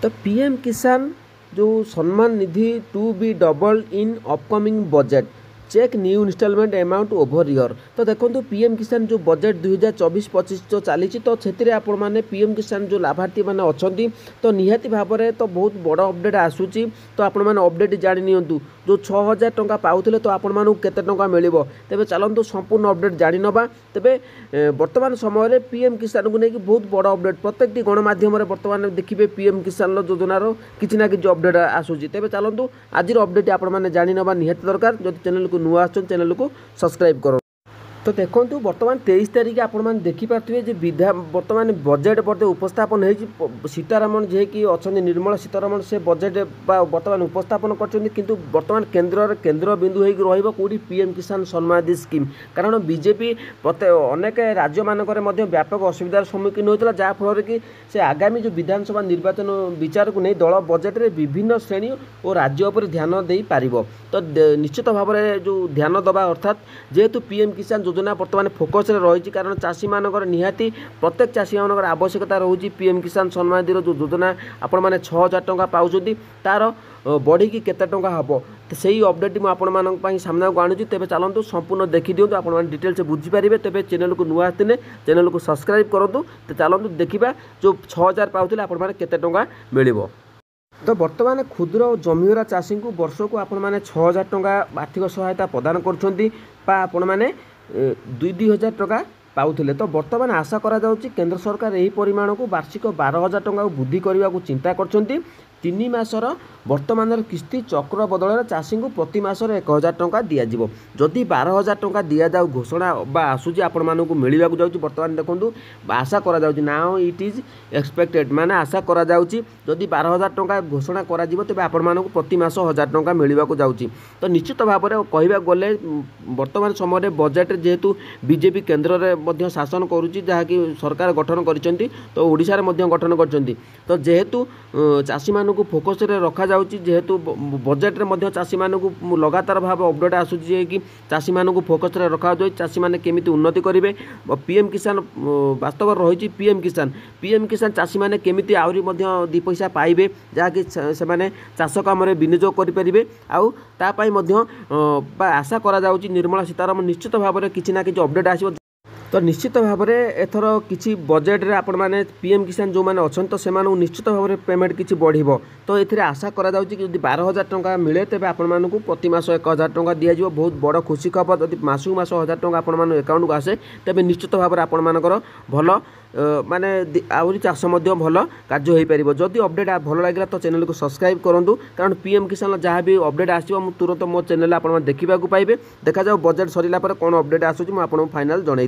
तो पीएम किसान जो Samman Nidhi to be double in upcoming budget check new installment amount over year. तो देखो PM Kisan जो बजेट 2024-25 जो चली तो से आपण मैंने पीएम किसान जो लाभार्थी मैंने अच्छा तो निहाती भाव में तो बहुत बड़ अपडेट आसूची। तो आपण मैंने अपडेट जाणी नियंतु जो 6000 टंका पाउथिले तो आपण मानू केते टंका मिलिबो। तेबे चलंतु संपूर्ण अपडेट जाणी नबा। तेबे वर्तमान समय रे पीएम किसान को लेकिन बहुत बड़ अपडेट प्रत्येक गणमाध्यम रे वर्तमान देखिबे पीएम किसान योजनार किछि ना किछि अपडेट आसूची। तेबे चलंतु आज अपडेट आपण माने जाणी नबा निहाती दरकार। जदि चैनल को नुआ आछन चैनल को सब्सक्राइब करो। तो देखो बर्तमान 23 तारिख आपण देखिपे जे विधा बर्तमान बजेट बर्दे उपस्थापन हो सीतारमण जे कि अच्छा निर्मला सीतारमण से बजेट बर्तमान उपस्थापन कर बर्तमान केन्द्र बिंदु हो कौटी पीएम किसान सम्मान निधि स्कीम। कारण बीजेपी अनेक राज्य मानक व्यापक असुविधार सम्मुखीन होता जहाँफल कि से आगामी जो विधानसभा निर्वाचन विचार को नहीं दल बजेट रे विभिन्न श्रेणी और राज्य उपर ध्यान दे पार। तो निश्चित भाव में जो ध्यान दबा अर्थात जेहेतु पीएम किसान योजना बर्तमान फोकस रही कारण चाषी मानकर निहाती प्रत्येक चाषी मानकर आवश्यकता रोचे पीएम किसान सम्मान निधि जो योजना आपण मैंने 6000 टंका पाउछंती तार बढ़ी की केते टंका हम तो सही अपडेट मुझे सामना को आणुची। तेबे चलतु संपूर्ण देखी दिंतु आपण डिटेल से बुझीपारे। तेबे चैनल को नुआ आते चैनल को सब्सक्राइब करूँ। तो चलतु देखा जो 6000 पाउथिले आपण मैंने केते टंका मिलिबो। तो बर्तमान क्षुद्र और जमीरा चाषी को वर्ष को आपण मैंने 6000 टंका आर्थिक सहायता प्रदान कर 2,000 टंका पाउथिले। तो बर्तमान आशा करा जाउची केंद्र सरकार यही परिमाण को वार्षिक 12,000 टंका वृद्धि करने को चिंता करछंती। 3 मासर वर्तमान किस्ती चक्र बदल चाषी को प्रति मासर 1,000 टंका दिज्व। जदि 12,000 टंका दि जाऊ घोषणा आसूची आपण मानक मिलवाक जाऊँगी। बर्तमान देखो आशा करा जाउची नाउ इट इज एक्सपेक्टेड माने आशा करा जाउची जदि 12,000 टंका घोषणा करा जिवो तेबे आपण मानक प्रति मास 1,000 टंका मिलवाक जाउची। तो निश्चित भाव में कहवा गले वर्तमान समय बजेट जेहेतु बीजेपी केन्द्र में मध्य शासन करुच्ची जहाँकि सरकार गठन करिसेंती तो ओडिशा रे मध्य गठन करछंती। तो जेहेतु चाषी को फोकस रे रखा जाउची जेहेतु बजेट रे मध्य चाषी को लगातार भाव अपडेट आसूची कि चाषी को फोकस रे रखा जाए चाषी मैंने केमिति उन्नति करेंगे। पीएम किसान वास्तव रही पीएम किसान चाषी मैंने केमिति आहरी मध्य 2 पैसा पाइबे जहाँकि से चाष काम विनियोग करेंगे। आउ तापाई मध्य आशा करा जाउची निर्मला सीतारमण निश्चित भाव में किछि ना किछि अपडेट आसीबो। तो निश्चित भाव में एथर किसी बजेट रे आपण माने पीएम किसान जो मैंने अच्छा तो से निश्चित भाव में पेमेंट किसी बढ़िबो। तो ये आशा करा जाउची कि यदि 12,000 टंका मिले तेबे आपण मानकु प्रति मास 1,000 टंका दिज्व। बहुत बड़ खुशी खबर यदि मासु मास 1,000 टंका आपण मान अकाउंट को आसे तेबे निश्चित भाव में आपण मानकर भल माने आहरी चाष भल कार्य हो पार। जदि अपडेट भल लगे तो चैनल को सब्सक्राइब करूँ कारण पीएम किसान जहाँ भी अपडेट आसो तुरंत मो चैनल आप देखा पाइबे। देखा जाओ बजेट सरिला पर कौन अपडेट आसूँ मुझे फाइनाल जन।